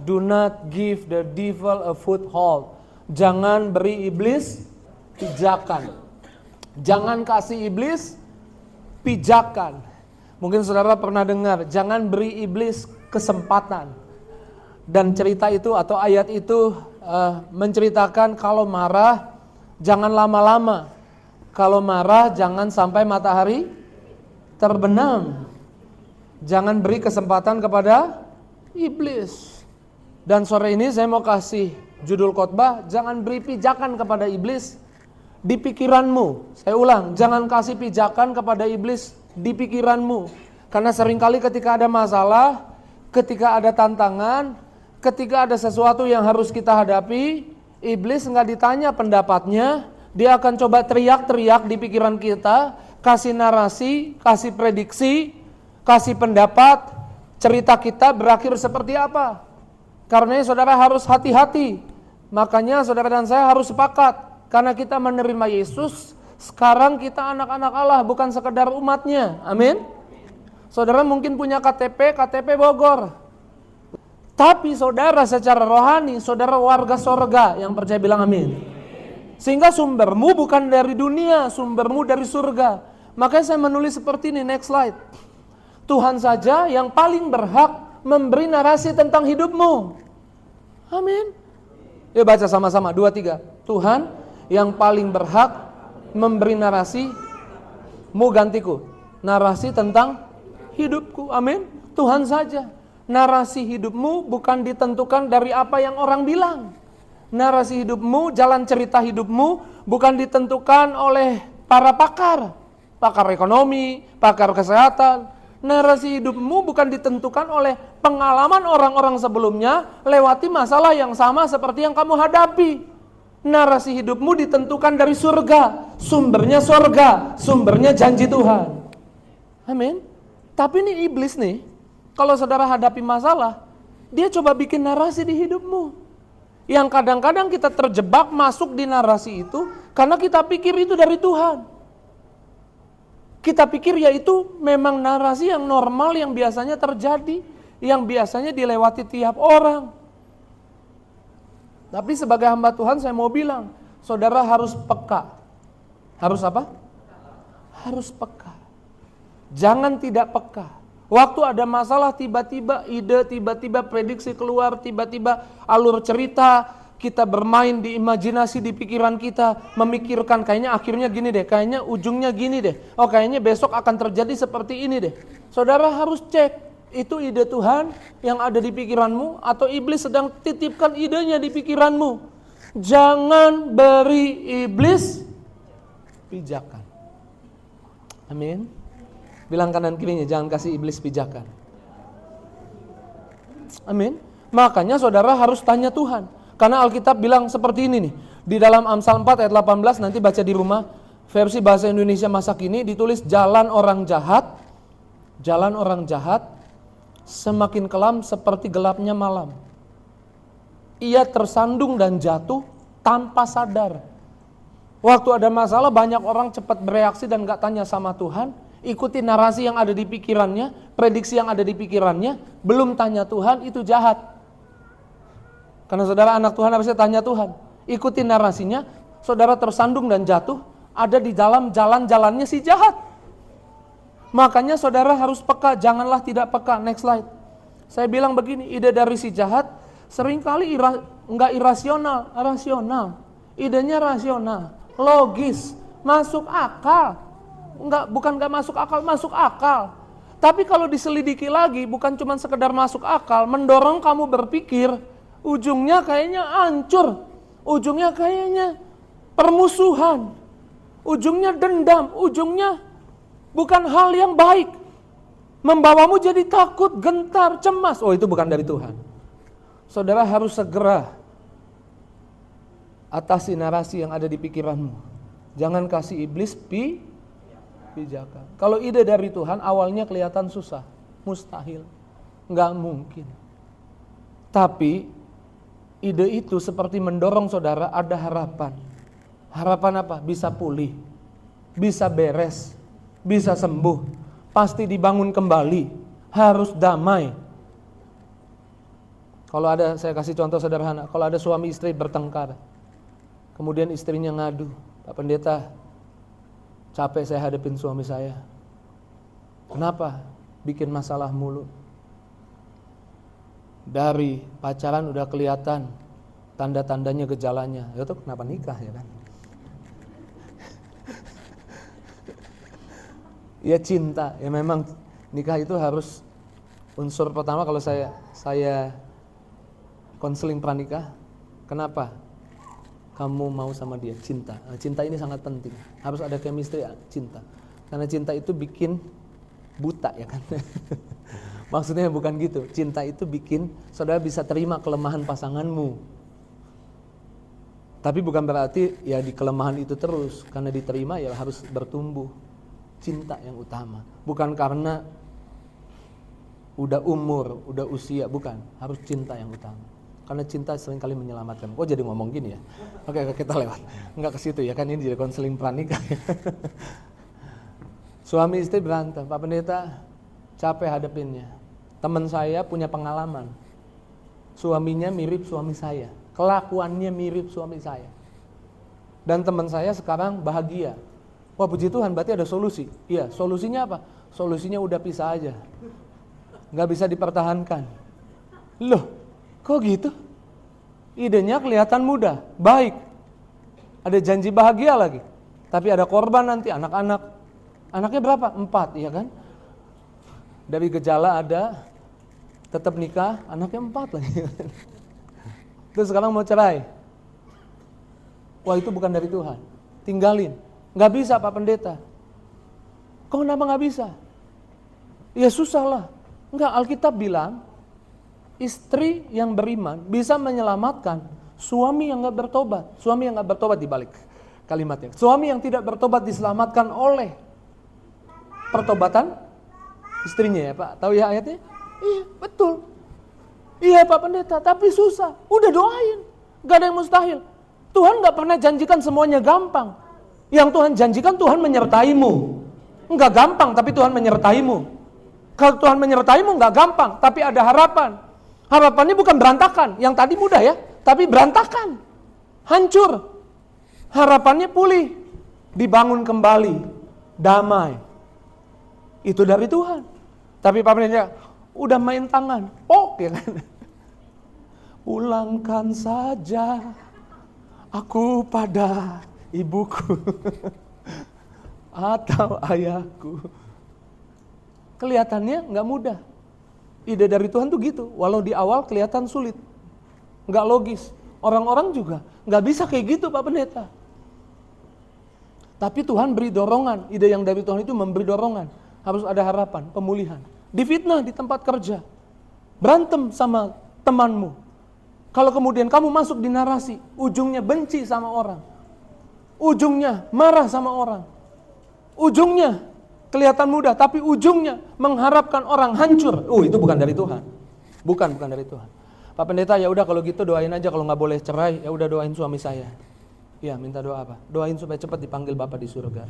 do not give the devil a foothold. Jangan beri iblis pijakan. Jangan kasih iblis pijakan. Mungkin saudara pernah dengar, jangan beri iblis kesempatan. Dan cerita itu atau ayat itu menceritakan kalau marah jangan lama-lama. Kalau marah jangan sampai matahari terbenam. Jangan beri kesempatan kepada iblis. Dan sore ini saya mau kasih judul khotbah, jangan beri pijakan kepada iblis di pikiranmu. Saya ulang, jangan kasih pijakan kepada iblis di pikiranmu. Karena seringkali ketika ada masalah, ketika ada tantangan, ketika ada sesuatu yang harus kita hadapi, iblis nggak ditanya pendapatnya, dia akan coba teriak-teriak di pikiran kita, kasih narasi, kasih prediksi, kasih pendapat, cerita kita berakhir seperti apa. Karena saudara harus hati-hati. Makanya saudara dan saya harus sepakat, karena kita menerima Yesus, sekarang kita anak-anak Allah, bukan sekedar umatnya. Amin. Saudara mungkin punya KTP Bogor. Tapi saudara secara rohani, saudara warga sorga. Yang percaya bilang amin. Sehingga sumbermu bukan dari dunia, sumbermu dari surga. Makanya saya menulis seperti ini, next slide. Tuhan saja yang paling berhak memberi narasi tentang hidupmu. Amin. Yuk baca sama-sama, 2, 3. Tuhan yang paling berhak memberi narasi, mu gantiku, narasi tentang hidupku. Amin. Tuhan saja. Narasi hidupmu bukan ditentukan dari apa yang orang bilang. Narasi hidupmu, jalan cerita hidupmu bukan ditentukan oleh para pakar. Pakar ekonomi, pakar kesehatan. Narasi hidupmu bukan ditentukan oleh pengalaman orang-orang sebelumnya lewati masalah yang sama seperti yang kamu hadapi. Narasi hidupmu ditentukan dari surga. Sumbernya surga, sumbernya janji Tuhan. Amin. Tapi ini iblis nih, kalau saudara hadapi masalah, dia coba bikin narasi di hidupmu. Yang kadang-kadang kita terjebak masuk di narasi itu karena kita pikir itu dari Tuhan. Kita pikir ya itu memang narasi yang normal, yang biasanya terjadi, yang biasanya dilewati tiap orang. Tapi sebagai hamba Tuhan saya mau bilang, saudara harus peka. Harus apa? Harus peka. Jangan tidak peka. Waktu ada masalah tiba-tiba ide, tiba-tiba prediksi keluar, tiba-tiba alur cerita, kita bermain di imajinasi di pikiran kita, memikirkan kayaknya akhirnya gini deh, kayaknya ujungnya gini deh. Oh kayaknya besok akan terjadi seperti ini deh. Saudara harus cek, itu ide Tuhan yang ada di pikiranmu atau iblis sedang titipkan idenya di pikiranmu. Jangan beri iblis pijakan. Amin. Bilang kanan kirinya, jangan kasih iblis pijakan. Amin. Makanya saudara harus tanya Tuhan. Karena Alkitab bilang seperti ini nih. Di dalam Amsal 4 ayat 18, nanti baca di rumah. Versi bahasa Indonesia masa kini ditulis jalan orang jahat semakin kelam seperti gelapnya malam. Ia tersandung dan jatuh tanpa sadar. Waktu ada masalah banyak orang cepat bereaksi dan gak tanya sama Tuhan. Ikuti narasi yang ada di pikirannya, prediksi yang ada di pikirannya, belum tanya Tuhan, itu jahat. Karena saudara anak Tuhan harusnya tanya Tuhan. Ikuti narasinya, saudara tersandung dan jatuh, ada di dalam jalan-jalannya si jahat. Makanya saudara harus peka, janganlah tidak peka. Next slide. Saya bilang begini, ide dari si jahat seringkali enggak irasional, rasional. Idenya rasional, logis, masuk akal. Bukan enggak masuk akal, masuk akal. Tapi kalau diselidiki lagi, bukan cuma sekedar masuk akal, mendorong kamu berpikir, ujungnya kayaknya hancur, ujungnya kayaknya permusuhan, ujungnya dendam, ujungnya bukan hal yang baik. Membawamu jadi takut, gentar, cemas. Oh itu bukan dari Tuhan. Saudara harus segera atasi narasi yang ada di pikiranmu. Jangan kasih iblis pijakan. Kalau ide dari Tuhan awalnya kelihatan susah, mustahil, nggak mungkin. Tapi ide itu seperti mendorong saudara ada harapan. Harapan apa? Bisa pulih, bisa beres, bisa sembuh, pasti dibangun kembali, harus damai. Kalau ada, saya kasih contoh sederhana, kalau ada suami istri bertengkar, kemudian istrinya ngadu, Pak Pendeta, capek saya hadapin suami saya. Kenapa? Bikin masalah mulu. Dari pacaran udah kelihatan tanda-tandanya, gejalanya. Itu kenapa nikah ya kan? Ya cinta, ya memang nikah itu harus unsur pertama kalau saya konseling pranikah. Kenapa? Kamu mau sama dia, cinta. Nah, cinta ini sangat penting. Harus ada chemistry cinta. Karena cinta itu bikin buta ya kan. Maksudnya bukan gitu. Cinta itu bikin saudara bisa terima kelemahan pasanganmu. Tapi bukan berarti ya di kelemahan itu terus. Karena diterima ya harus bertumbuh. Cinta yang utama. Bukan karena udah umur, udah usia, bukan. Harus cinta yang utama. Karena cinta seringkali menyelamatkan. Kok jadi ngomong gini ya? Oke, kita lewat. Enggak ke situ ya kan, ini jadi konseling pranikah. Suami istri berantem, Pak Pendeta capek hadapinnya. Teman saya punya pengalaman. Suaminya mirip suami saya. Kelakuannya mirip suami saya. Dan teman saya sekarang bahagia. Wah puji Tuhan, berarti ada solusi. Iya, solusinya apa? Solusinya udah pisah aja. Nggak bisa dipertahankan. Loh, kok gitu? Idenya kelihatan mudah, baik. Ada janji bahagia lagi. Tapi ada korban nanti, anak-anak. Anaknya berapa? 4, ya kan? Dari gejala ada, tetap nikah, anaknya 4 lagi. Terus sekarang mau cerai. Wah itu bukan dari Tuhan. Tinggalin. Nggak bisa Pak Pendeta. Kok kenapa nggak bisa? Ya susah lah. Enggak, Alkitab bilang, istri yang beriman bisa menyelamatkan suami yang nggak bertobat. Suami yang nggak bertobat dibalik kalimatnya. Suami yang tidak bertobat diselamatkan oleh pertobatan istrinya ya Pak. Tahu ya ayatnya? Iya betul. Iya Pak Pendeta, tapi susah. Udah doain, nggak ada yang mustahil. Tuhan nggak pernah janjikan semuanya gampang. Yang Tuhan janjikan Tuhan menyertaimu. Nggak gampang, tapi Tuhan menyertaimu. Kalau Tuhan menyertaimu nggak gampang, tapi ada harapan. Harapannya bukan berantakan, yang tadi mudah ya, tapi berantakan, hancur. Harapannya pulih, dibangun kembali, damai. Itu dari Tuhan. Tapi Pak Pendeta udah main tangan, pok ya kan. Pulangkan saja aku pada ibuku atau ayahku. Kelihatannya nggak mudah. Ide dari Tuhan tuh gitu. Walau di awal kelihatan sulit, nggak logis. Orang-orang juga nggak bisa kayak gitu Pak Pendeta. Tapi Tuhan beri dorongan. Ide yang dari Tuhan itu memberi dorongan. Harus ada harapan, pemulihan. Difitnah di tempat kerja, berantem sama temanmu. Kalau kemudian kamu masuk di narasi, ujungnya benci sama orang, ujungnya marah sama orang, ujungnya kelihatan mudah, tapi ujungnya mengharapkan orang hancur. Itu bukan dari Tuhan. Bukan dari Tuhan. Pak Pendeta, ya udah kalau gitu doain aja, kalau nggak boleh cerai, ya udah doain suami saya. Iya, minta doa apa? Doain supaya cepat dipanggil Bapak di surga.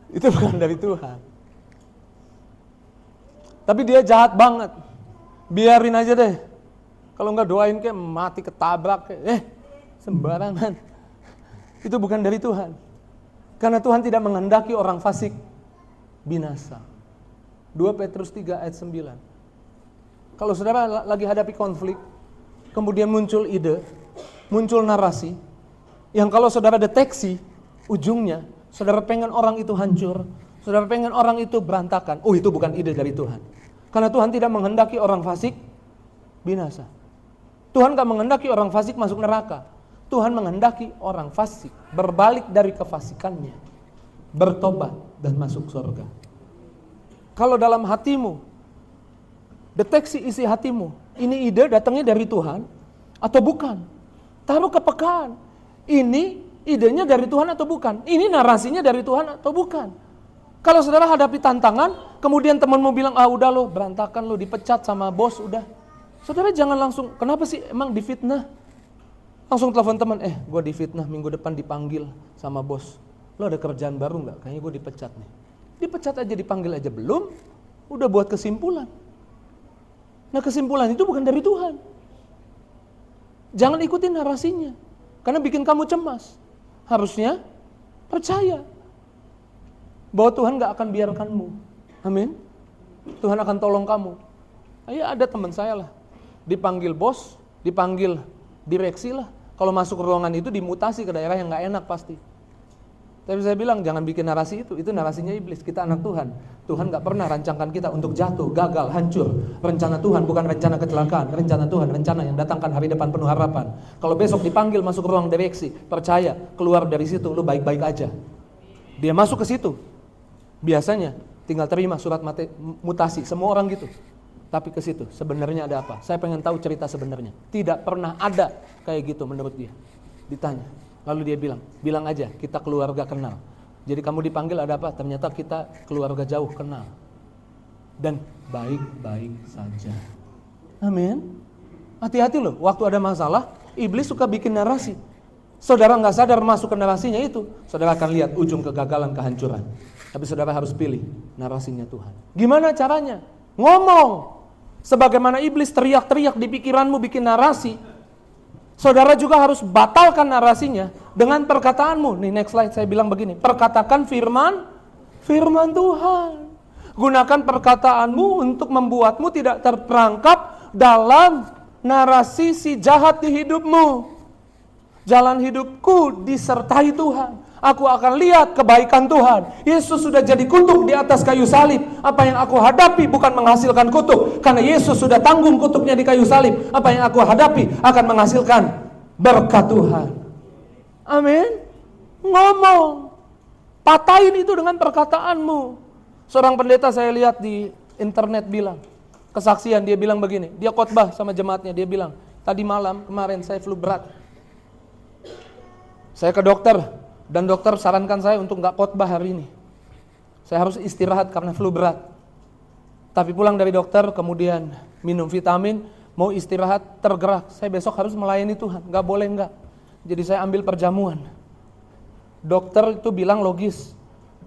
Itu bukan dari Tuhan. Tapi dia jahat banget. Biarin aja deh. Kalau nggak doain kayak mati ketabrak kayak, sembarangan. Itu bukan dari Tuhan. Karena Tuhan tidak menghendaki orang fasik binasa. 2 Petrus 3 ayat 9. Kalau saudara lagi hadapi konflik, kemudian muncul ide, muncul narasi, yang kalau saudara deteksi, ujungnya saudara pengen orang itu hancur, saudara pengen orang itu berantakan. Itu bukan ide dari Tuhan. Karena Tuhan tidak menghendaki orang fasik binasa. Tuhan gak menghendaki orang fasik masuk neraka. Tuhan menghendaki orang fasik berbalik dari kefasikannya, bertobat dan masuk surga. Kalau dalam hatimu, deteksi isi hatimu, ini ide datangnya dari Tuhan atau bukan? Taruh kepekaan. Ini idenya dari Tuhan atau bukan? Ini narasinya dari Tuhan atau bukan? Kalau saudara hadapi tantangan, kemudian temanmu bilang, udah lo berantakan, lo dipecat sama bos, udah. Saudara jangan langsung, kenapa sih emang difitnah? Langsung telepon teman, gue difitnah, minggu depan dipanggil sama bos. lo ada kerjaan baru nggak? Kayaknya gue dipecat nih. Dipecat aja, dipanggil aja belum, udah buat kesimpulan. Nah kesimpulan itu bukan dari Tuhan. Jangan ikutin narasinya, karena bikin kamu cemas. Harusnya percaya bahwa Tuhan gak akan biarkanmu. Amin. Tuhan akan tolong kamu. Ya ada teman saya lah, dipanggil bos, dipanggil direksi lah. Kalau masuk ruangan itu dimutasi ke daerah yang gak enak pasti. Tapi saya bilang jangan bikin narasi itu narasinya iblis. Kita anak Tuhan. Tuhan gak pernah rancangkan kita untuk jatuh, gagal, hancur. Rencana Tuhan bukan rencana kecelakaan. Rencana Tuhan, rencana yang datangkan hari depan penuh harapan. Kalau besok dipanggil masuk ruang direksi, percaya, keluar dari situ lu baik-baik aja. Dia masuk ke situ, biasanya tinggal terima surat mutasi. Semua orang gitu. Tapi ke situ sebenarnya ada apa? Saya pengen tahu cerita sebenarnya. Tidak pernah ada kayak gitu menurut dia. Ditanya. Lalu dia bilang aja kita keluarga kenal. Jadi kamu dipanggil ada apa? Ternyata kita keluarga jauh kenal. Dan baik-baik saja. Amin. Hati-hati loh, waktu ada masalah, iblis suka bikin narasi. Saudara gak sadar masuk ke narasinya itu, saudara akan lihat ujung kegagalan, kehancuran. Tapi saudara harus pilih narasinya Tuhan. Gimana caranya? Ngomong. Sebagaimana iblis teriak-teriak di pikiranmu bikin narasi, saudara juga harus batalkan narasinya dengan perkataanmu. Nih next slide saya bilang begini, perkatakan firman Tuhan. Gunakan perkataanmu untuk membuatmu tidak terperangkap dalam narasi si jahat di hidupmu. Jalan hidupku disertai Tuhan. Aku akan lihat kebaikan Tuhan. Yesus sudah jadi kutuk di atas kayu salib. Apa yang aku hadapi bukan menghasilkan kutuk, karena Yesus sudah tanggung kutuknya di kayu salib. Apa yang aku hadapi akan menghasilkan berkat Tuhan. Amin. Ngomong. Patahin itu dengan perkataanmu. Seorang pendeta saya lihat di internet bilang, kesaksian, dia bilang begini, dia khotbah sama jemaatnya, dia bilang, tadi malam kemarin saya flu berat. Saya ke dokter, dan dokter sarankan saya untuk gak khotbah hari ini. Saya harus istirahat karena flu berat. Tapi pulang dari dokter, kemudian minum vitamin, mau istirahat, tergerak. Saya besok harus melayani Tuhan, gak boleh enggak. Jadi saya ambil perjamuan. Dokter itu bilang logis.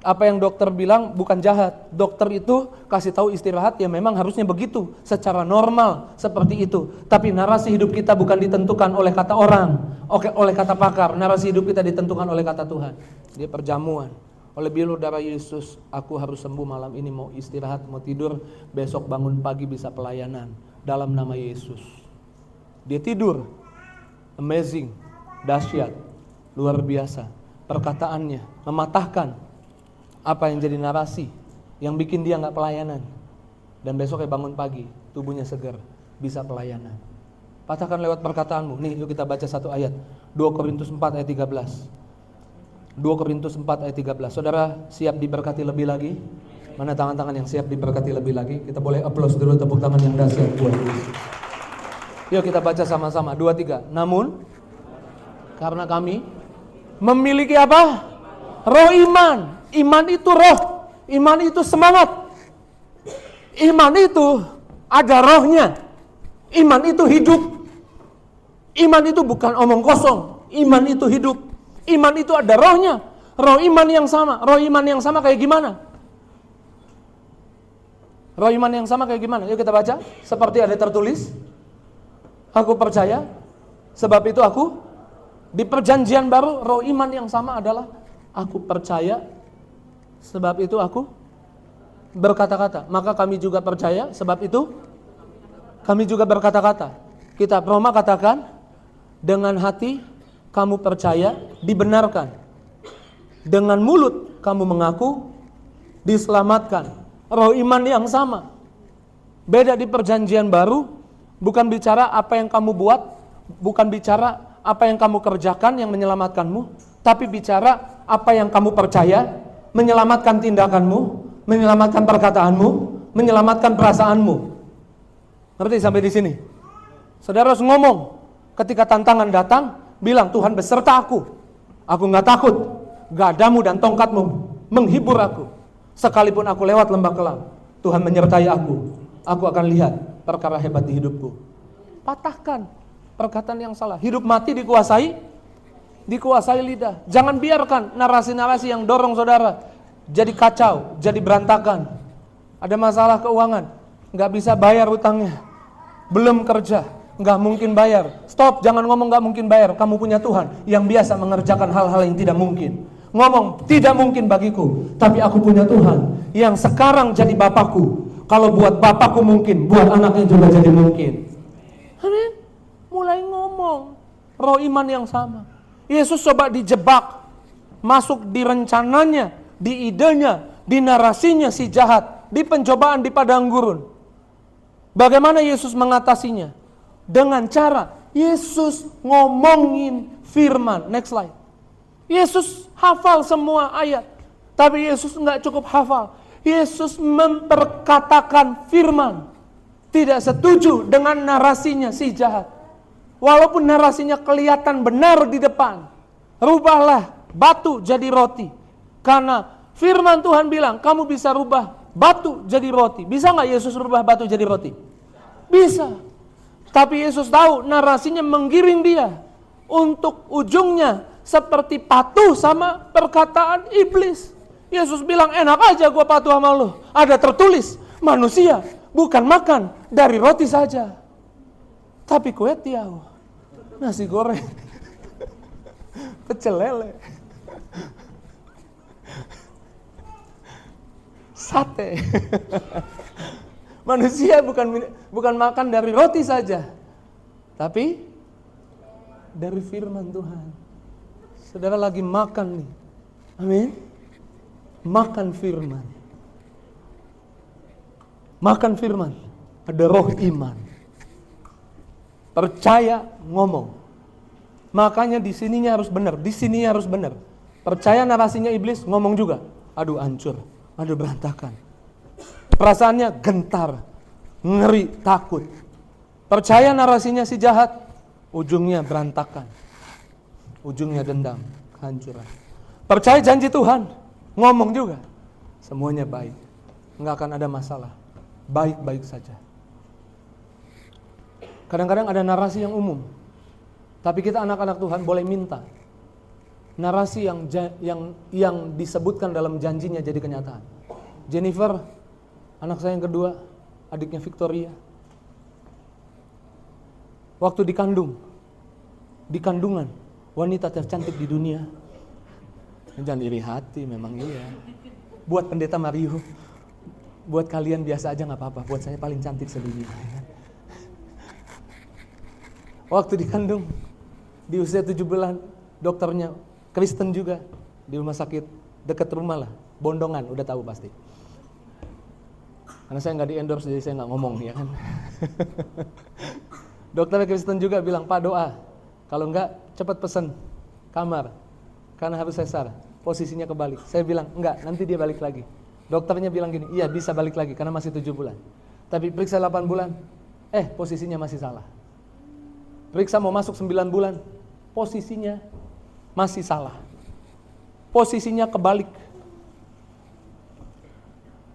Apa yang dokter bilang bukan jahat. Dokter itu kasih tahu istirahat, ya memang harusnya begitu. Secara normal, seperti itu. Tapi narasi hidup kita bukan ditentukan oleh kata orang, oleh kata pakar. Narasi hidup kita ditentukan oleh kata Tuhan. Dia perjamuan. Oleh bilur darah Yesus, aku harus sembuh malam ini, mau istirahat, mau tidur, besok bangun pagi bisa pelayanan. Dalam nama Yesus. Dia tidur. Amazing. Dahsyat. Luar biasa. Perkataannya mematahkan apa yang jadi narasi yang bikin dia gak pelayanan. Dan besoknya bangun pagi, tubuhnya segar, bisa pelayanan. Patahkan lewat perkataanmu. Nih yuk kita baca satu ayat, 2 Korintus 4 ayat 13. 2 Korintus 4 ayat 13. Saudara siap diberkati lebih lagi? Mana tangan-tangan yang siap diberkati lebih lagi? Kita boleh applause dulu, tepuk tangan yang dahsyat buat Yesus. Yuk kita baca sama-sama, 2, 3. Namun karena kami memiliki apa? Roh iman. Iman itu roh, iman itu semangat. Iman itu ada rohnya. Iman itu hidup. Iman itu bukan omong kosong. Iman itu hidup. Iman itu ada rohnya. Roh iman yang sama. Roh iman yang sama kayak gimana? Roh iman yang sama kayak gimana? Yuk kita baca. Seperti ada tertulis, aku percaya, sebab itu aku. Di perjanjian baru, roh iman yang sama adalah aku percaya, sebab itu aku berkata-kata. Maka kami juga percaya, sebab itu kami juga berkata-kata. Kitab Roma katakan, dengan hati kamu percaya, dibenarkan. Dengan mulut kamu mengaku, diselamatkan. Roh iman yang sama. Beda di perjanjian baru, bukan bicara apa yang kamu buat, bukan bicara apa yang kamu kerjakan yang menyelamatkanmu, tapi bicara apa yang kamu percaya, menyelamatkan tindakanmu, menyelamatkan perkataanmu, menyelamatkan perasaanmu. Ngerti sampai di sini? Saudara harus ngomong ketika tantangan datang, bilang Tuhan beserta aku nggak takut, gadamu dan tongkatmu menghibur aku. Sekalipun aku lewat lembah kelam, Tuhan menyertai aku akan lihat perkara hebat di hidupku. Patahkan perkataan yang salah. Hidup mati dikuasai dikuasai lidah. Jangan biarkan narasi-narasi yang dorong saudara jadi kacau, jadi berantakan. Ada masalah keuangan, nggak bisa bayar utangnya, belum kerja, nggak mungkin bayar. Stop, jangan ngomong nggak mungkin bayar. Kamu punya Tuhan yang biasa mengerjakan hal-hal yang tidak mungkin. Ngomong, tidak mungkin bagiku, tapi aku punya Tuhan yang sekarang jadi Bapakku. Kalau buat Bapakku mungkin, buat anaknya juga jadi mungkin. Amin. Mulai ngomong, roh iman yang sama. Yesus coba dijebak, masuk di rencananya, di idenya, di narasinya si jahat, di pencobaan di padang gurun. Bagaimana Yesus mengatasinya? Dengan cara Yesus ngomongin firman. Next slide. Yesus hafal semua ayat, tapi Yesus nggak cukup hafal. Yesus memperkatakan firman. Tidak setuju dengan narasinya si jahat. Walaupun narasinya kelihatan benar di depan. Rubahlah batu jadi roti. Karena firman Tuhan bilang, kamu bisa rubah batu jadi roti. Bisa nggak Yesus rubah batu jadi roti? Bisa. Tapi Yesus tahu narasinya menggiring dia. Untuk ujungnya seperti patuh sama perkataan iblis. Yesus bilang, enak aja gua patuh sama lu. Ada tertulis, manusia bukan makan dari roti saja, tapi kue tiaw, nasi goreng, pecel lele, sate. Manusia bukan makan dari roti saja, tapi dari firman Tuhan. Saudara lagi makan nih, amin. Makan firman. Makan firman. Ada roh iman. Percaya ngomong. Makanya di sininya harus benar, di sininya harus benar. Percaya narasinya iblis, ngomong juga. Aduh hancur, aduh berantakan. Perasaannya gentar, ngeri, takut. Percaya narasinya si jahat, ujungnya berantakan. Ujungnya dendam, kehancuran. Percaya janji Tuhan, ngomong juga, semuanya baik, nggak akan ada masalah, baik-baik saja. Kadang-kadang ada narasi yang umum, tapi kita anak-anak Tuhan boleh minta narasi yang disebutkan dalam janjinya jadi kenyataan. Jennifer, anak saya yang kedua, adiknya Victoria, waktu di kandungan, wanita tercantik di dunia. Jangan iri hati, memang iya. Buat pendeta Mario, buat kalian biasa aja gak apa-apa, buat saya paling cantik sedunia. Waktu dikandung, di usia 7 bulan, dokternya Kristen juga, di rumah sakit dekat rumah lah, Bondongan, udah tahu pasti. Karena saya gak di-endorse, jadi saya gak ngomong, ya kan. Dokter Kristen juga bilang, Pak doa, kalau enggak cepat pesen kamar, karena harus sesar. Posisinya kebalik. Saya bilang, enggak, nanti dia balik lagi. Dokternya bilang gini, iya bisa balik lagi karena masih 7 bulan. Tapi periksa 8 bulan, posisinya masih salah. Periksa mau masuk 9 bulan, posisinya masih salah. Posisinya kebalik.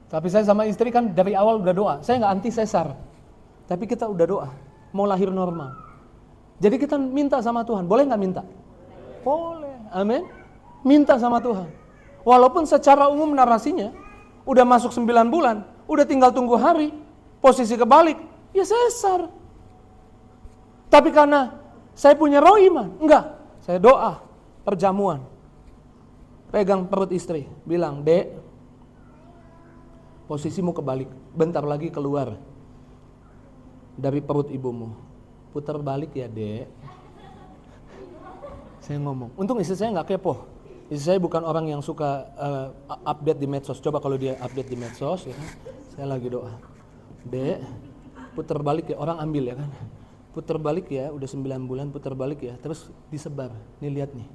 Tapi saya sama istri kan dari awal udah doa. Saya enggak anti sesar. Tapi kita udah doa, mau lahir normal. Jadi kita minta sama Tuhan, boleh enggak minta? Boleh, amin. Minta sama Tuhan. Walaupun secara umum narasinya udah masuk 9 bulan, udah tinggal tunggu hari, posisi kebalik, ya sesar. Tapi karena saya punya roh iman, enggak, saya doa, perjamuan. Pegang perut istri, bilang, Dek, posisimu kebalik, bentar lagi keluar dari perut ibumu. Putar balik ya, Dek. Saya ngomong, untung istri saya nggak kepo. Istri saya bukan orang yang suka update di medsos. Coba kalau dia update di medsos, ya kan? Saya lagi doa. Dek, putar balik ya, orang ambil ya kan. Putar balik ya, udah 9 bulan putar balik ya. Terus disebar, nih lihat nih.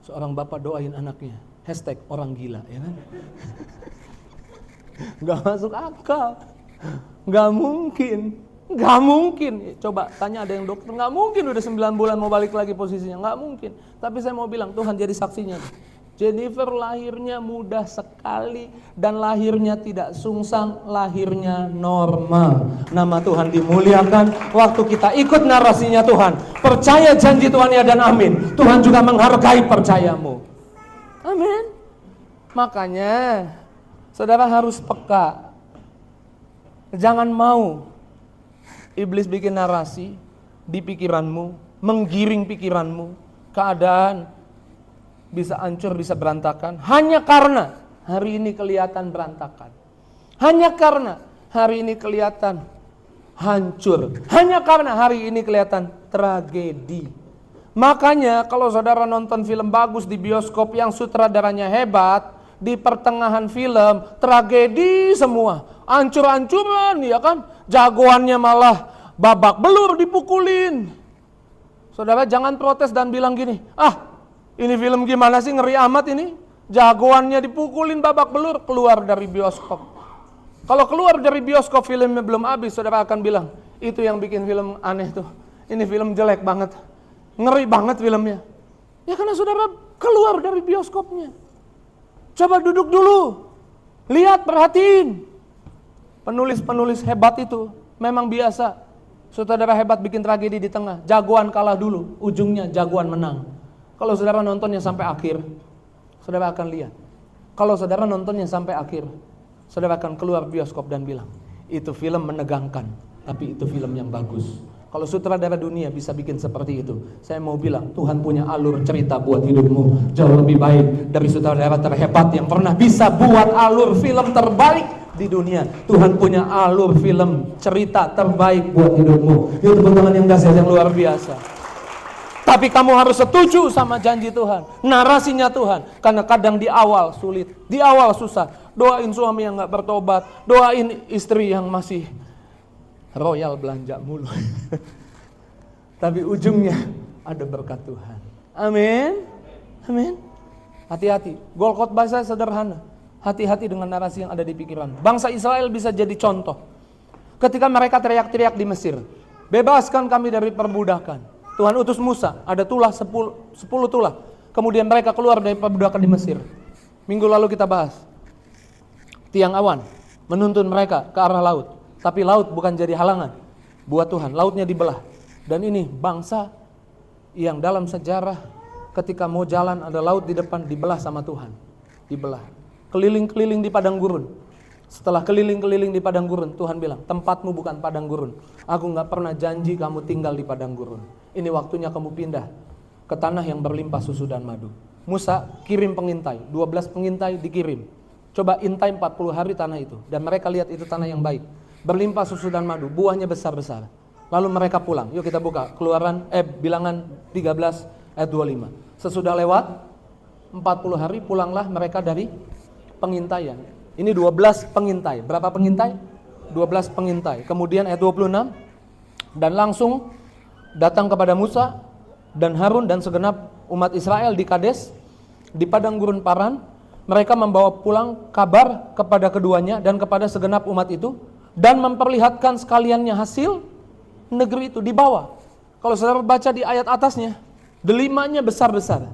Seorang bapak doain anaknya. Hashtag orang gila, ya kan. Gak masuk akal. Gak mungkin. Gak mungkin. Coba tanya ada yang dokter, gak mungkin udah 9 bulan mau balik lagi posisinya. Gak mungkin. Tapi saya mau bilang, Tuhan jadi saksinya. Jennifer lahirnya mudah sekali dan lahirnya tidak sungsang, lahirnya normal. Nama Tuhan dimuliakan waktu kita ikut narasinya Tuhan. Percaya janji Tuhan ya dan amin. Tuhan juga menghargai percayamu. Amin. Makanya saudara harus peka. Jangan mau iblis bikin narasi di pikiranmu, menggiring pikiranmu, keadaan bisa hancur, bisa berantakan, hanya karena hari ini kelihatan berantakan. Hanya karena hari ini kelihatan hancur. Hanya karena hari ini kelihatan tragedi. Makanya kalau saudara nonton film bagus di bioskop yang sutradaranya hebat, di pertengahan film tragedi semua, hancur-hancuran ya kan, jagoannya malah babak belur dipukulin. Saudara jangan protes dan bilang gini, ini film gimana sih, ngeri amat ini, jagoannya dipukulin babak belur. Keluar dari bioskop. Kalau keluar dari bioskop filmnya belum habis, saudara akan bilang, itu yang bikin film aneh tuh, ini film jelek banget, ngeri banget filmnya. Ya karena saudara keluar dari bioskopnya. Coba duduk dulu, lihat, perhatiin. Penulis-penulis hebat itu memang biasa. Saudara hebat bikin tragedi di tengah, jagoan kalah dulu, ujungnya jagoan menang. Kalau saudara nontonnya sampai akhir, saudara akan lihat. Kalau saudara nontonnya sampai akhir, saudara akan keluar bioskop dan bilang, itu film menegangkan, tapi itu film yang bagus. Kalau sutradara dunia bisa bikin seperti itu, saya mau bilang Tuhan punya alur cerita buat hidupmu jauh lebih baik dari sutradara terhebat yang pernah bisa buat alur film terbaik di dunia. Tuhan punya alur film cerita terbaik buat hidupmu. Itu tepuk tangan yang dahsyat, yang luar biasa. Tapi kamu harus setuju sama janji Tuhan, narasinya Tuhan. Karena kadang di awal sulit, di awal susah. Doain suami yang gak bertobat, doain istri yang masih royal belanja mulu. Tapi ujungnya ada berkat Tuhan. Amin. Amin. Hati-hati. Goal khotbah saya sederhana. Hati-hati dengan narasi yang ada di pikiran. Bangsa Israel bisa jadi contoh. Ketika mereka teriak-teriak di Mesir, bebaskan kami dari perbudakan. Tuhan utus Musa, ada tulah 10 tulah. Kemudian mereka keluar dari perbudakan di Mesir. Minggu lalu kita bahas. Tiang awan menuntun mereka ke arah laut. Tapi laut bukan jadi halangan buat Tuhan. Lautnya dibelah. Dan ini bangsa yang dalam sejarah ketika mau jalan ada laut di depan, dibelah sama Tuhan. Dibelah. Keliling-keliling di padang gurun. Setelah keliling-keliling di padang gurun, Tuhan bilang, tempatmu bukan padang gurun. Aku gak pernah janji kamu tinggal di padang gurun. Ini waktunya kamu pindah ke tanah yang berlimpah susu dan madu. Musa kirim pengintai, 12 pengintai dikirim. Coba intai 40 hari tanah itu. Dan mereka lihat itu tanah yang baik. Berlimpah susu dan madu, buahnya besar-besar. Lalu mereka pulang. Yuk kita buka Bilangan 13 ayat 25. Sesudah lewat 40 hari pulanglah mereka dari pengintaian. Ini 12 pengintai. Berapa pengintai? 12 pengintai. Kemudian ayat 26. Dan langsung datang kepada Musa dan Harun dan segenap umat Israel di Kades, di padang gurun Paran. Mereka membawa pulang kabar kepada keduanya dan kepada segenap umat itu, dan memperlihatkan sekaliannya hasil negeri itu dibawa. Kalau saudara baca di ayat atasnya, delimanya besar-besar,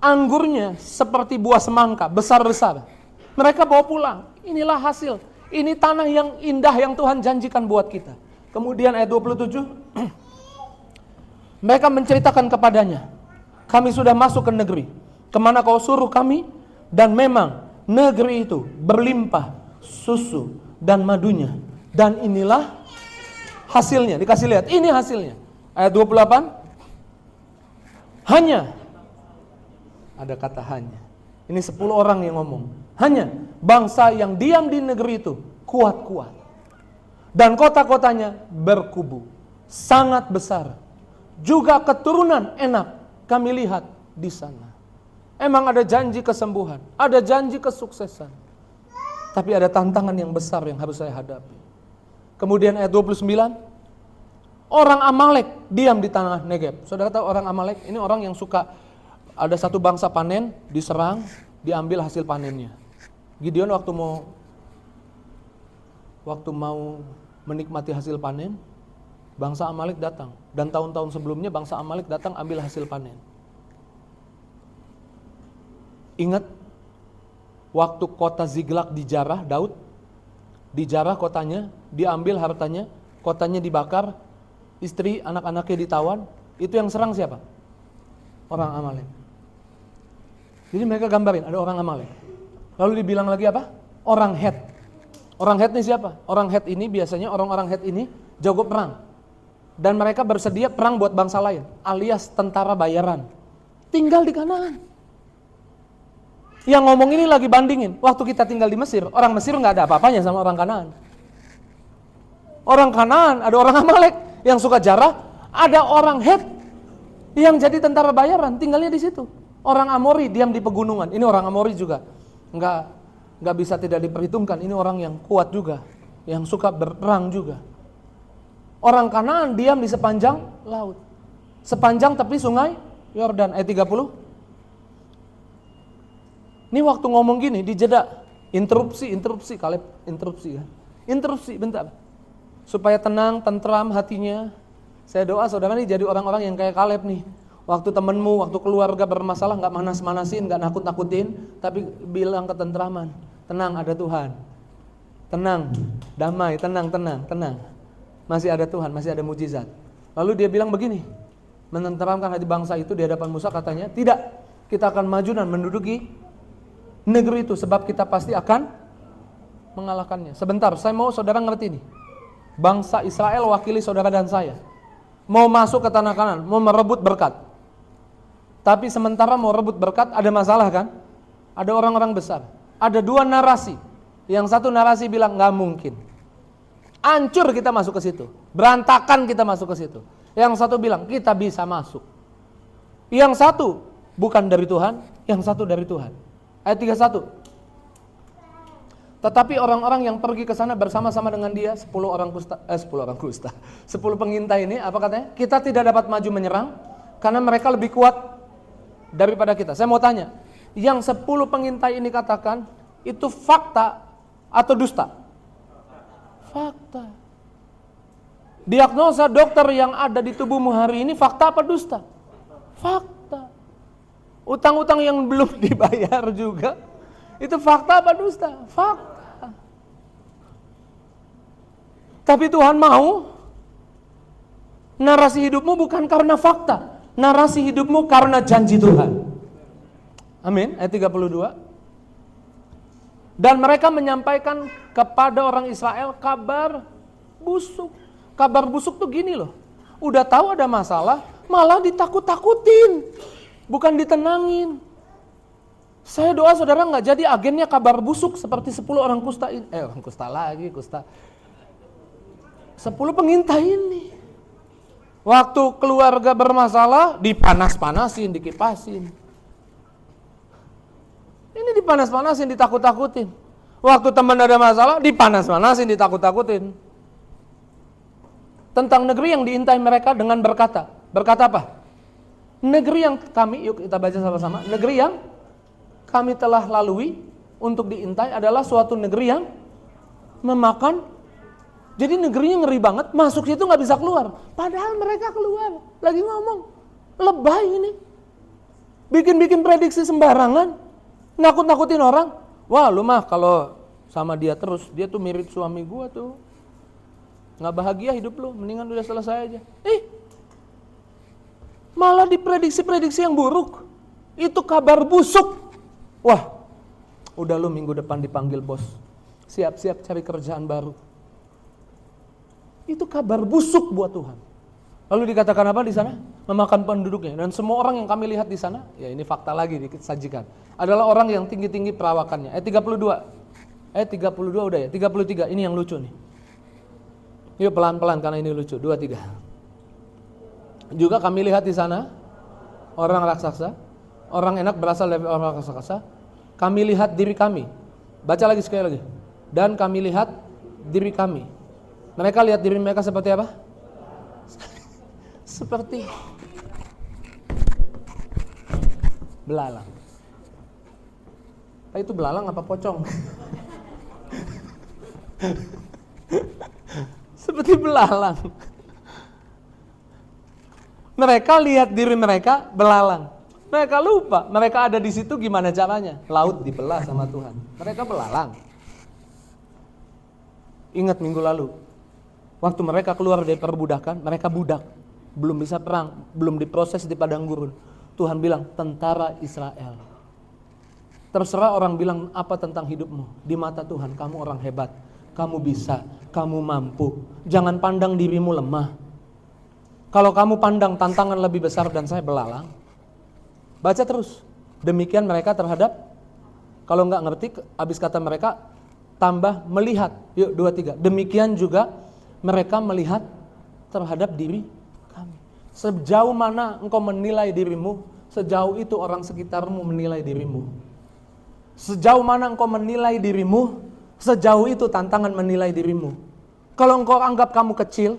anggurnya seperti buah semangka besar-besar. Mereka bawa pulang. Inilah hasil. Ini tanah yang indah yang Tuhan janjikan buat kita. Kemudian ayat 27, mereka menceritakan kepadanya, kami sudah masuk ke negeri kemana kau suruh kami, dan memang negeri itu berlimpah susu dan madunya. Dan inilah hasilnya. Dikasih lihat, ini hasilnya. Ayat 28. Hanya, ada kata hanya. Ini 10 orang yang ngomong. Hanya bangsa yang diam di negeri itu kuat-kuat. Dan kota-kotanya berkubu, sangat besar. Juga keturunan enak kami lihat di sana. Emang ada janji kesembuhan, ada janji kesuksesan. Tapi ada tantangan yang besar yang harus saya hadapi. Kemudian ayat 29, orang Amalek diam di tanah Negeb. Saudara tahu orang Amalek? Ini orang yang suka, ada satu bangsa panen, diserang, diambil hasil panennya. Gideon waktu mau menikmati hasil panen, bangsa Amalek datang. Dan tahun-tahun sebelumnya bangsa Amalek datang ambil hasil panen. Ingat waktu kota Ziklag dijarah Daud, dijarah kotanya, diambil hartanya, kotanya dibakar, istri anak-anaknya ditawan, itu yang serang siapa? Orang Amalek. Jadi mereka gambarin ada orang Amalek. Lalu dibilang lagi apa? Orang Het. Orang Het ini siapa? Orang Het ini biasanya orang-orang Het ini jago perang. Dan mereka bersedia perang buat bangsa lain, alias tentara bayaran. Tinggal di Kanaan. Yang ngomong ini lagi bandingin, waktu kita tinggal di Mesir, orang Mesir nggak ada apa-apanya sama orang Kanaan. Orang Kanaan, ada orang Amalek yang suka jarah, ada orang Het yang jadi tentara bayaran, tinggalnya di situ. Orang Amori diam di pegunungan. Ini orang Amori juga nggak bisa tidak diperhitungkan. Ini orang yang kuat juga, yang suka berperang juga. Orang Kanaan diam di sepanjang laut, sepanjang tepi sungai Yordan. Ayat 30. Ini waktu ngomong gini dijeda, interupsi Kaleb, interupsi ya. Interupsi bentar. Supaya tenang, tentram hatinya. Saya doa saudara nih jadi orang-orang yang kayak Kaleb nih. Waktu temenmu, waktu keluarga bermasalah nggak manas-manasin, nggak nakut-nakutin, tapi bilang ketentraman. Tenang, ada Tuhan. Tenang, damai, tenang. Masih ada Tuhan, masih ada mujizat. Lalu dia bilang begini, menenteramkan hati bangsa itu di hadapan Musa, katanya, tidak, kita akan maju dan menduduki negeri itu, sebab kita pasti akan mengalahkannya. Sebentar, saya mau saudara ngerti nih. Bangsa Israel wakili saudara dan saya. Mau masuk ke tanah Kanaan, mau merebut berkat. Tapi sementara mau rebut berkat, ada masalah kan? Ada orang-orang besar. Ada dua narasi. Yang satu narasi bilang, nggak mungkin. Hancur kita masuk ke situ. Berantakan kita masuk ke situ. Yang satu bilang, kita bisa masuk. Yang satu, bukan dari Tuhan. Yang satu dari Tuhan. Ayat 31. Tetapi orang-orang yang pergi ke sana bersama-sama dengan dia, 10 pengintai ini, apa katanya? Kita tidak dapat maju menyerang, karena mereka lebih kuat daripada kita. Saya mau tanya, yang 10 pengintai ini katakan, itu fakta atau dusta? Fakta. Diagnosa dokter yang ada di tubuhmu hari ini fakta apa dusta? Fakta. Utang-utang yang belum dibayar juga, itu fakta apa dusta? Fakta. Tapi Tuhan mau narasi hidupmu bukan karena fakta, narasi hidupmu karena janji Tuhan. Amin. Ayat 32. Dan mereka menyampaikan kepada orang Israel kabar busuk. Kabar busuk tuh gini loh. Udah tahu ada masalah, malah ditakut-takutin. Bukan ditenangin. Saya doa saudara gak jadi agennya kabar busuk seperti 10 orang kusta ini. Kusta. 10 pengintai ini. Waktu keluarga bermasalah, dipanas-panasin, dikipasin. Ini dipanas-panasin, ditakut-takutin. Waktu teman ada masalah, dipanas-panasin, ditakut-takutin. Tentang negeri yang diintai mereka dengan berkata apa? Negeri yang kami, yuk kita baca sama-sama. Negeri yang kami telah lalui untuk diintai adalah suatu negeri yang memakan. Jadi negerinya ngeri banget, masuk situ gak bisa keluar. Padahal mereka keluar, lagi ngomong. Lebay ini. Bikin-bikin prediksi sembarangan. Nakut-nakutin orang. Wah lu mah kalau sama dia terus, dia tuh mirip suami gua tuh. Gak bahagia hidup lu, mendingan udah selesai aja. Malah diprediksi-prediksi yang buruk. Itu kabar busuk. Wah, udah lu minggu depan dipanggil bos. Siap-siap cari kerjaan baru. Itu kabar busuk buat Tuhan. Lalu dikatakan apa di sana? Memakan penduduknya. Dan semua orang yang kami lihat di sana, ya ini fakta lagi disajikan, adalah orang yang tinggi-tinggi perawakannya. Ayat 32. Ayat 32 udah ya. 33 ini yang lucu nih. Yuk pelan-pelan karena ini lucu. 2, 3. Juga kami lihat di sana orang raksasa, orang enak berasal dari orang raksasa. Kami lihat diri kami. Baca lagi sekali lagi. Dan kami lihat diri kami. Mereka lihat diri mereka seperti apa? Seperti belalang. Itu belalang apa pocong? Seperti belalang. Mereka lihat diri mereka belalang. Mereka lupa, mereka ada di situ gimana caranya? Laut dibelah sama Tuhan. Mereka belalang. Ingat minggu lalu, waktu mereka keluar dari perbudakan, mereka budak. Belum bisa perang, belum diproses di padang gurun. Tuhan bilang, tentara Israel. Terserah orang bilang apa tentang hidupmu. Di mata Tuhan, kamu orang hebat. Kamu bisa, kamu mampu. Jangan pandang dirimu lemah. Kalau kamu pandang tantangan lebih besar dan saya belalang, baca terus. Demikian mereka terhadap, kalau nggak ngerti, habis kata mereka, tambah melihat. Yuk 2, 3. Demikian juga mereka melihat terhadap diri kami. Sejauh mana engkau menilai dirimu, sejauh itu orang sekitarmu menilai dirimu. Sejauh mana engkau menilai dirimu, sejauh itu tantangan menilai dirimu. Kalau engkau anggap kamu kecil,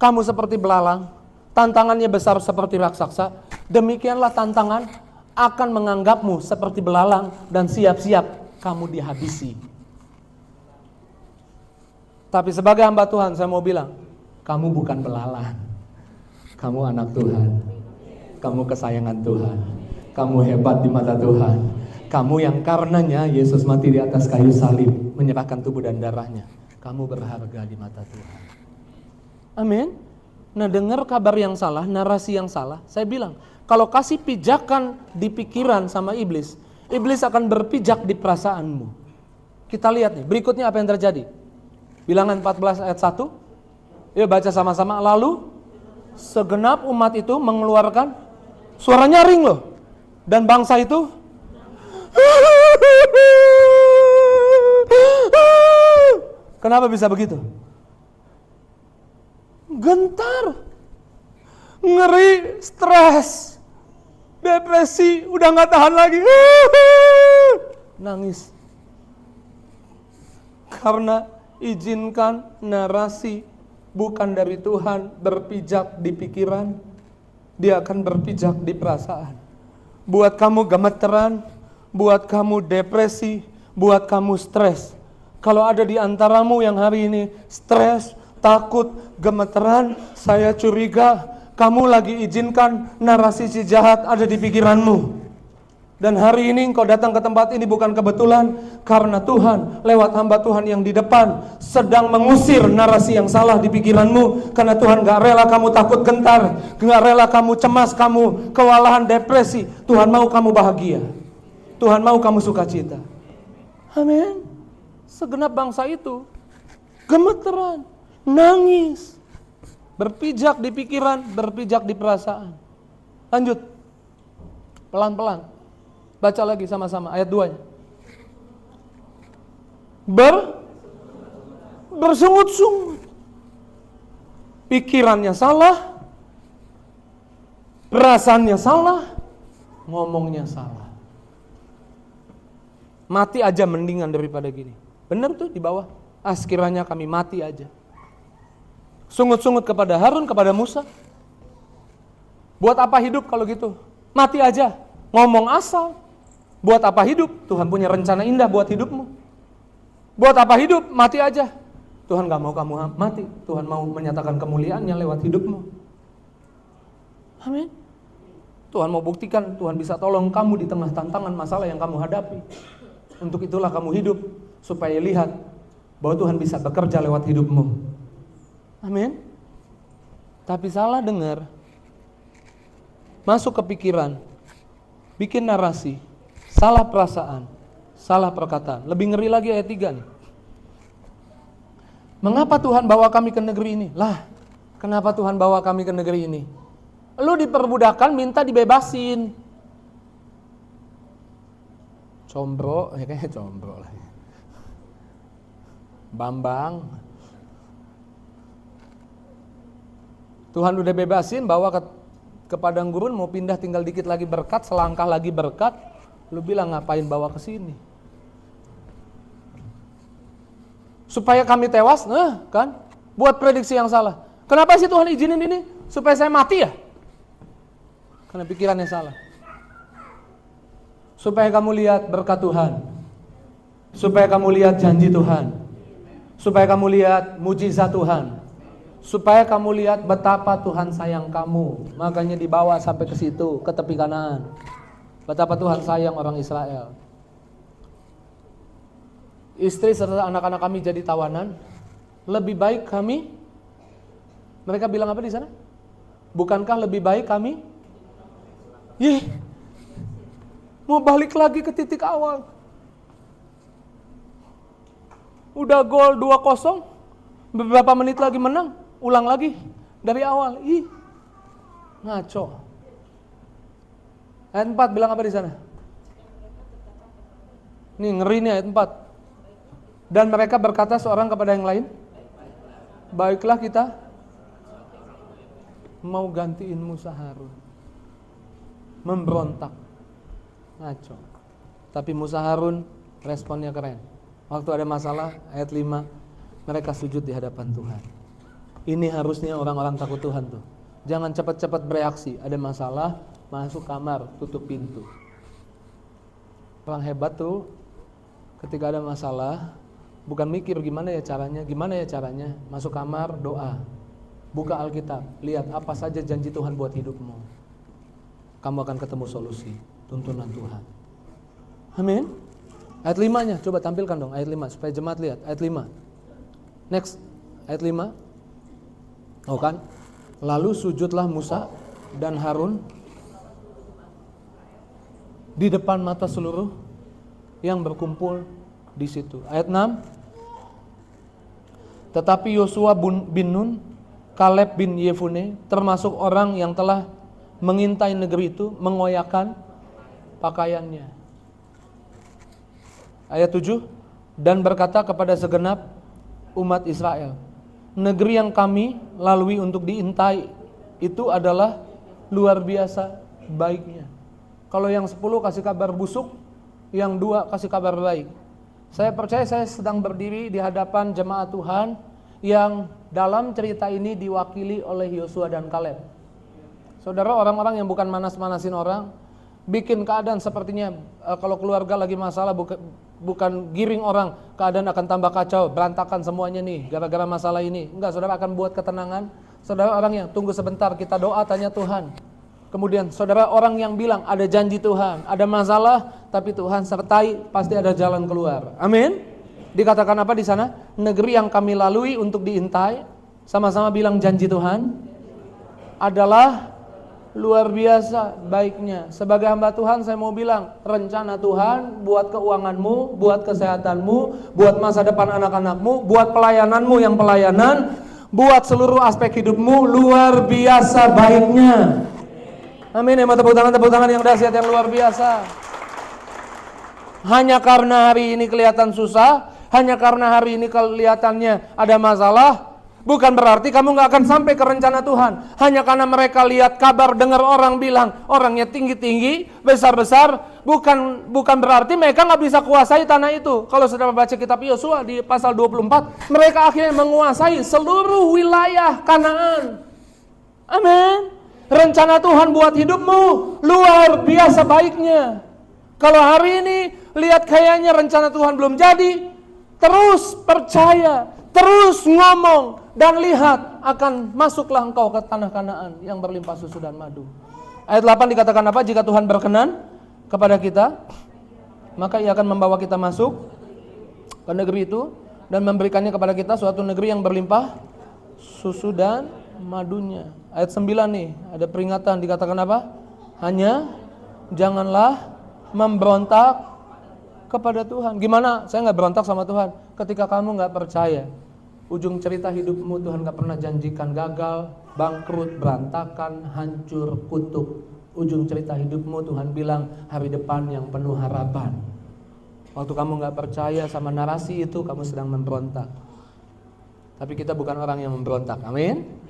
kamu seperti belalang, tantangannya besar seperti raksasa, demikianlah tantangan akan menganggapmu seperti belalang dan siap-siap kamu dihabisi. Tapi sebagai hamba Tuhan saya mau bilang, kamu bukan belalang. Kamu anak Tuhan. Kamu kesayangan Tuhan. Kamu hebat di mata Tuhan. Kamu yang karenanya Yesus mati di atas kayu salib, menyerahkan tubuh dan darahnya. Kamu berharga di mata Tuhan. Amin. Nah, dengar kabar yang salah, narasi yang salah. Saya bilang, kalau kasih pijakan di pikiran sama iblis, iblis akan berpijak di perasaanmu. Kita lihat nih, berikutnya apa yang terjadi. Bilangan 14 ayat 1. Yuk baca sama-sama. Lalu segenap umat itu mengeluarkan suara nyaring loh. Dan bangsa itu kenapa bisa begitu? Gentar, ngeri, stres, depresi, udah gak tahan lagi, nangis. Karena izinkan narasi bukan dari Tuhan berpijak di pikiran, dia akan berpijak di perasaan. Buat kamu gemeteran, buat kamu depresi, buat kamu stres. Kalau ada di antaramu yang hari ini stres, takut, gemeteran, saya curiga kamu lagi izinkan narasi si jahat ada di pikiranmu. Dan hari ini engkau datang ke tempat ini bukan kebetulan, karena Tuhan lewat hamba Tuhan yang di depan sedang mengusir narasi yang salah di pikiranmu. Karena Tuhan gak rela kamu takut gentar, gak rela kamu cemas, kamu kewalahan, depresi. Tuhan mau kamu bahagia, Tuhan mau kamu sukacita. Amin. Segenap bangsa itu gemeteran, nangis, berpijak di pikiran, berpijak di perasaan. Lanjut, pelan-pelan. Baca lagi sama-sama ayat 2-nya. Bersungut-sungut. Pikirannya salah, perasaannya salah, ngomongnya salah. Mati aja mendingan daripada gini. Benar tuh di bawah. Sekiranya kami mati aja. Sungut-sungut kepada Harun, kepada Musa. Buat apa hidup kalau gitu? Mati aja. Ngomong asal. Buat apa hidup? Tuhan punya rencana indah buat hidupmu. Buat apa hidup? Mati aja. Tuhan gak mau kamu mati. Tuhan mau menyatakan kemuliaannya lewat hidupmu. Amin. Tuhan mau buktikan, Tuhan bisa tolong kamu di tengah tantangan masalah yang kamu hadapi. Untuk itulah kamu hidup, supaya lihat bahwa Tuhan bisa bekerja lewat hidupmu. Amin. Tapi salah dengar, masuk ke pikiran, bikin narasi, salah perasaan, salah perkataan. Lebih ngeri lagi ayat 3 nih. Mengapa Tuhan bawa kami ke negeri ini? Lah, kenapa Tuhan bawa kami ke negeri ini? Lu diperbudakan minta dibebasin. Combro, ya kayaknya combro lah. Bambang. Tuhan udah bebasin, bawa ke padang gurun, mau pindah tinggal dikit lagi berkat, selangkah lagi berkat. Lu bilang ngapain bawa ke sini? Supaya kami tewas, kan? Buat prediksi yang salah. Kenapa sih Tuhan izinin ini? Supaya saya mati ya? Karena pikirannya salah. Supaya kamu lihat berkat Tuhan. Supaya kamu lihat janji Tuhan. Supaya kamu lihat mujizat Tuhan. supaya kamu lihat betapa Tuhan sayang kamu. Makanya dibawa sampai ke situ, ke tepi kanan. Betapa Tuhan sayang orang Israel. Istri serta anak-anak kami jadi tawanan. Lebih baik kami, mereka bilang apa di sana? Bukankah lebih baik kami? Mau balik lagi ke titik awal. Udah gol 2-0, beberapa menit lagi menang, ulang lagi dari awal. Ngaco. Ayat 4 bilang apa di sana? Nih ngeri nih ayat 4. Dan mereka berkata seorang kepada yang lain, baiklah kita mau gantiin Musa Harun. Memberontak. Ngaco. Tapi Musa Harun responnya keren. Waktu ada masalah, ayat 5, mereka sujud di hadapan Tuhan. Ini harusnya orang-orang takut Tuhan tuh. Jangan cepat-cepat bereaksi. Ada masalah, masuk kamar, tutup pintu. Orang hebat tuh, ketika ada masalah, bukan mikir gimana ya caranya, masuk kamar, doa. Buka Alkitab, lihat apa saja janji Tuhan buat hidupmu. Kamu akan ketemu solusi, tuntunan Tuhan. Amin. Ayat 5-nya, coba tampilkan dong ayat 5 supaya jemaat lihat. Ayat 5. Next, ayat 5. Oh kan? Lalu sujudlah Musa dan Harun di depan mata seluruh yang berkumpul di situ. Ayat 6. Tetapi Yosua bin Nun, Kaleb bin Yefune, termasuk orang yang telah mengintai negeri itu, mengoyakkan pakaiannya. Ayat 7, dan berkata kepada segenap umat Israel, negeri yang kami lalui untuk diintai itu adalah luar biasa baiknya. Kalau yang 10 kasih kabar busuk, yang 2 kasih kabar baik. Saya percaya saya sedang berdiri di hadapan jemaat Tuhan yang dalam cerita ini diwakili oleh Yosua dan Kaleb. Saudara, orang-orang yang bukan manas-manasin orang, bikin keadaan sepertinya kalau keluarga lagi masalah bukan giring orang, keadaan akan tambah kacau, berantakan semuanya nih gara-gara masalah ini. Enggak, saudara akan buat ketenangan. Saudara orang yang tunggu sebentar, kita doa tanya Tuhan. Kemudian saudara orang yang bilang ada janji Tuhan, ada masalah tapi Tuhan sertai, pasti ada jalan keluar. Amin. Dikatakan apa di sana? Negeri yang kami lalui untuk diintai, sama-sama bilang janji Tuhan adalah luar biasa baiknya. Sebagai hamba Tuhan saya mau bilang, rencana Tuhan buat keuanganmu, buat kesehatanmu, buat masa depan anak-anakmu, buat pelayananmu yang pelayanan, buat seluruh aspek hidupmu luar biasa baiknya. Amin. Ya, tepuk tangan yang dahsyat, yang luar biasa. Hanya karena hari ini kelihatan susah, hanya karena hari ini kelihatannya ada masalah, bukan berarti kamu gak akan sampai ke rencana Tuhan. Hanya karena mereka lihat kabar, dengar orang bilang orangnya tinggi-tinggi, besar-besar, bukan berarti mereka gak bisa kuasai tanah itu. Kalau saudara baca kitab Yosua di pasal 24, mereka akhirnya menguasai seluruh wilayah Kanaan. Amin. Rencana Tuhan buat hidupmu luar biasa baiknya. Kalau hari ini lihat kayaknya rencana Tuhan belum jadi, terus percaya, terus ngomong, dan lihat akan masuklah engkau ke tanah Kanaan yang berlimpah susu dan madu. Ayat 8 dikatakan apa? Jika Tuhan berkenan kepada kita, maka Ia akan membawa kita masuk ke negeri itu dan memberikannya kepada kita suatu negeri yang berlimpah susu dan madunya. Ayat 9 nih, ada peringatan dikatakan apa? Hanya janganlah memberontak kepada Tuhan. Gimana? Saya gak berontak sama Tuhan. Ketika kamu gak percaya, ujung cerita hidupmu Tuhan gak pernah janjikan gagal, bangkrut, berantakan, hancur, kutuk. Ujung cerita hidupmu Tuhan bilang hari depan yang penuh harapan. Waktu kamu gak percaya sama narasi itu, kamu sedang memberontak. Tapi kita bukan orang yang memberontak. Amin.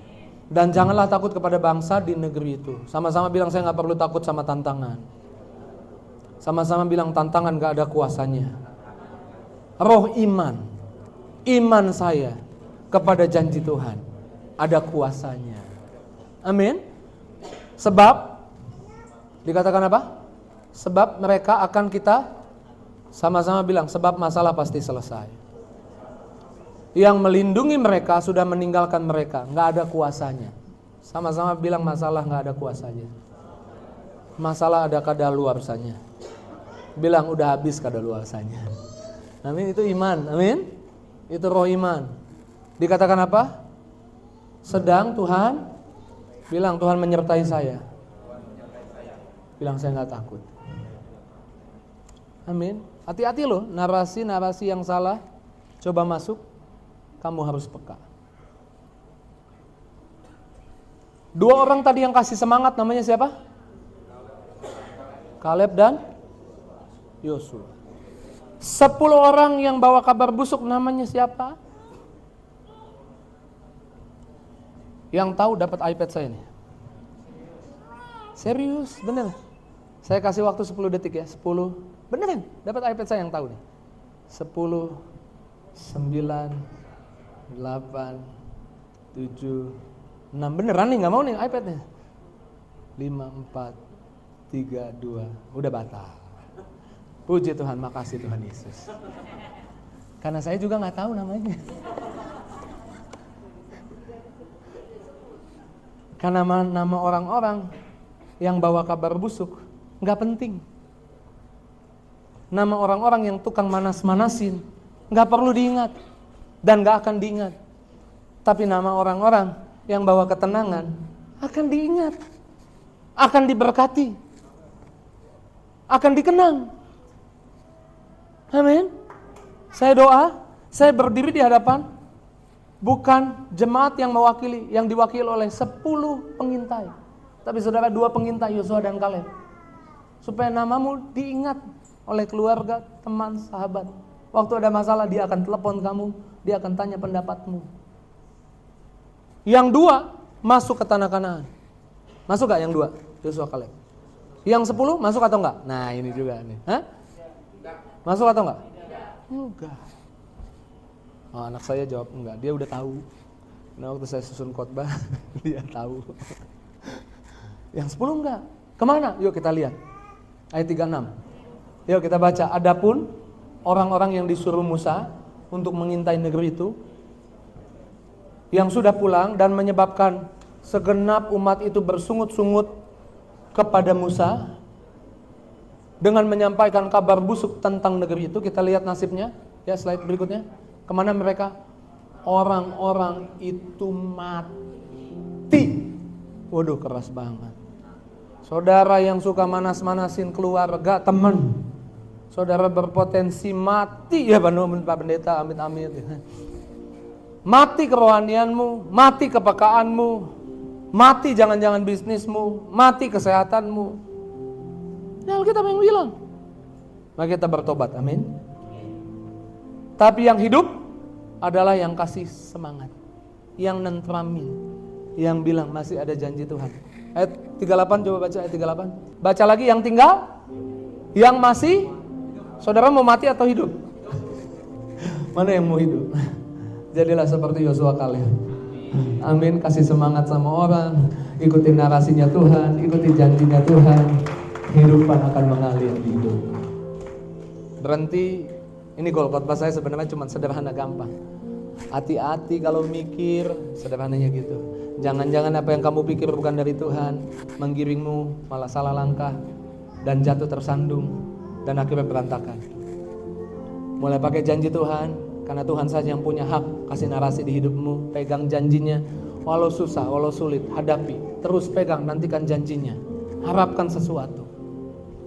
Dan janganlah takut kepada bangsa di negeri itu. Sama-sama bilang, saya gak perlu takut sama tantangan. Sama-sama bilang, tantangan gak ada kuasanya. Roh iman, iman saya kepada janji Tuhan ada kuasanya. Amin. Sebab dikatakan apa? Sebab mereka akan kita, sama-sama bilang, sebab masalah pasti selesai. yang melindungi mereka sudah meninggalkan mereka, nggak ada kuasanya. Sama-sama bilang masalah nggak ada kuasanya. Masalah ada kadaluarsanya. Bilang udah habis kadaluarsanya. Amin, itu iman. Amin. Itu roh iman. Dikatakan apa? Sedang Tuhan bilang Tuhan menyertai saya. Bilang saya nggak takut. Amin. Hati-hati loh, narasi-narasi yang salah coba masuk, kamu harus peka. 2 orang tadi yang kasih semangat namanya siapa? Kaleb dan Yosua. 10 orang yang bawa kabar busuk namanya siapa? Yang tahu dapat iPad saya nih. Serius, bener. Saya kasih waktu 10 detik ya, 10. Beneran, dapat iPad saya yang tahu nih. 10, 9, 8, 7, 6. Beneran nih, gak mau nih iPadnya. 5, 4, 3, 2. Udah batal. Puji Tuhan, makasih Tuhan Yesus. Karena saya juga gak tahu namanya. Karena nama orang-orang yang bawa kabar busuk gak penting. Nama orang-orang yang tukang manas-manasin gak perlu diingat dan gak akan diingat. Tapi nama orang-orang yang bawa ketenangan akan diingat, akan diberkati, akan dikenang. Amin. Saya doa, saya berdiri di hadapan bukan jemaat yang mewakili, yang diwakili oleh 10 pengintai. Tapi saudara, 2 pengintai, Yosua dan Kaleb. Supaya namamu diingat oleh keluarga, teman, sahabat. Waktu ada masalah dia akan telepon kamu, dia akan tanya pendapatmu. Yang 2 masuk ke tanah Kanaan. Masuk gak yang 2? Yosua, Kaleb. Yang 10 masuk atau enggak? Nah ini juga nih. Hah? Masuk atau enggak? Enggak. Oh, anak saya jawab enggak, dia udah tahu. Nah waktu saya susun khotbah dia tahu. Yang 10 enggak. Kemana? Yuk kita lihat. Ayat 36. Yuk kita baca. Adapun orang-orang yang disuruh Musa untuk mengintai negeri itu, yang sudah pulang dan menyebabkan segenap umat itu bersungut-sungut kepada Musa dengan menyampaikan kabar busuk tentang negeri itu. Kita lihat nasibnya. Ya, slide berikutnya. Kemana mereka? Orang-orang itu mati. Waduh, keras banget. Saudara yang suka manas-manasin keluarga, teman, saudara berpotensi mati. Ya Pak Pendeta, amit-amit. Mati kerohanianmu, mati kepekaanmu, mati jangan-jangan bisnismu, mati kesehatanmu. Nah, Alkitab yang bilang. Maka kita bertobat, amin. Tapi yang hidup adalah yang kasih semangat, yang nentramin, yang bilang masih ada janji Tuhan. Ayat 38, coba baca ayat 38. Baca lagi, yang tinggal, yang masih. Saudara mau mati atau hidup? Mana yang mau hidup? Jadilah seperti Yosua, Kaleb. Amin, kasih semangat sama orang, ikuti narasinya Tuhan, ikuti janjinya Tuhan. Kehidupan akan mengalir di hidup. Berhenti. Ini goal khotbah saya sebenarnya cuma sederhana, gampang. Hati-hati kalau mikir, sederhananya gitu. Jangan-jangan apa yang kamu pikir bukan dari Tuhan, menggiringmu malah salah langkah dan jatuh tersandung dan akhirnya berantakan. Mulai pakai janji Tuhan, karena Tuhan saja yang punya hak kasih narasi di hidupmu. Pegang janjinya, walau susah, walau sulit, hadapi. Terus pegang, nantikan janjinya. Harapkan sesuatu,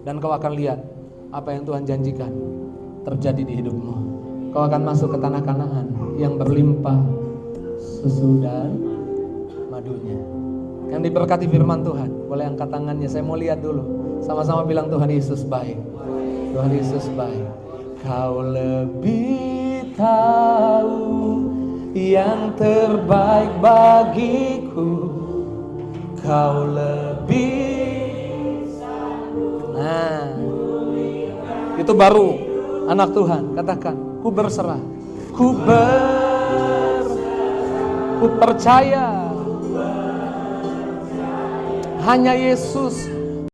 dan kau akan lihat apa yang Tuhan janjikan terjadi di hidupmu. Kau akan masuk ke tanah Kanaan yang berlimpah susu dan madunya, yang diberkati firman Tuhan. Boleh angkat tangannya, saya mau lihat dulu. Sama-sama bilang Tuhan Yesus baik. Tuhan Yesus baik. Kau lebih tahu yang terbaik bagiku. Kau lebih. Nah, itu baru anak Tuhan. Katakan, ku berserah, ku percaya. Hanya Yesus